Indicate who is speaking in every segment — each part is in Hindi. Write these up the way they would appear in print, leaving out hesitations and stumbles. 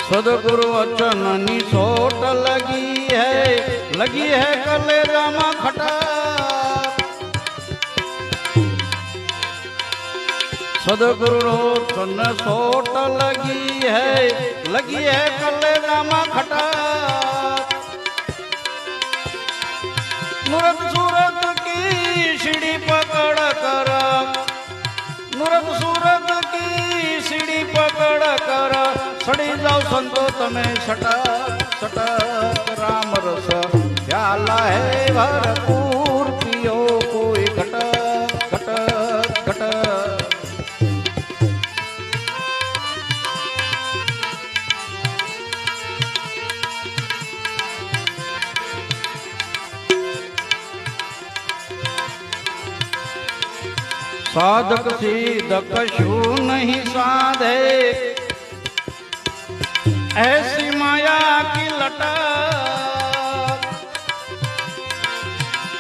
Speaker 1: सदगुरु वचन सोट लगी है कलेजा में खटा। सदगुरु वचन सोट लगी है कलेजा में खटा। मूरत सूरत की सीढ़ी पकड़ कर, मूरत सूरत की सीढ़ी पकड़ कर सड़ी जाओ संतो तमें सटक सटक। राम रस प्याला है भरपूर पियो कोई घटक घटक घटक। साधक सीधक शू नहीं साधे, ऐसी माया की लटक।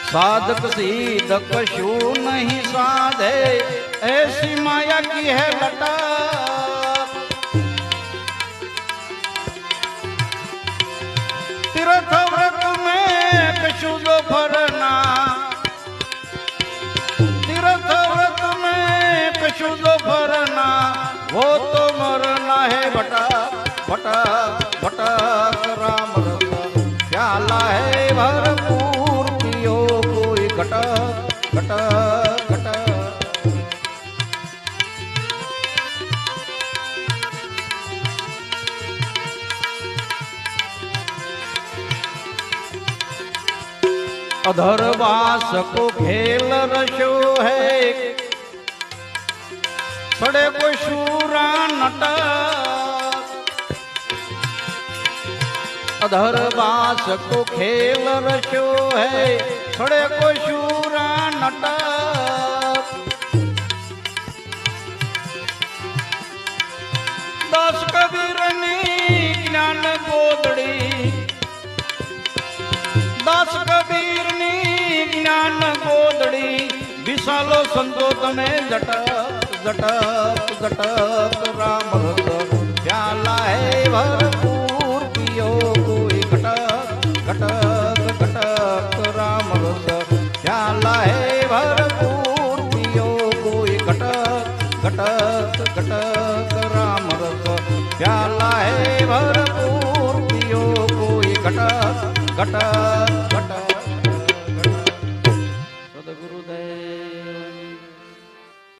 Speaker 1: साधक सीधक शू नहीं साधे, ऐसी माया की है लटक। तीर्थ व्रत में कछु दो फरना, तीर्थ व्रत में कछु दो फरना, वो तो मरना है बटा बटा बटा। राम रस प्याला है भरपूर पियो कोई घटक घटक घटक। अधरवास को खेल रशो है, सड़े को शूरा नटक। अधरवास को खेल रशो है, सड़े को शूरा नटक। दास कबीर ने ज्ञान गोदड़ी, दास कबीर ने ज्ञान गोदड़ी। विशालो संतो तमे जटक जटक जटक। राम रस प्याला है भरपूर पियो कोई घटक घटक घटक। राम रस प्याला है भरपूर पियो कोई घटक घटक घटक। राम रस प्याला है भरपूर पियो कोई घटक घटक घटक।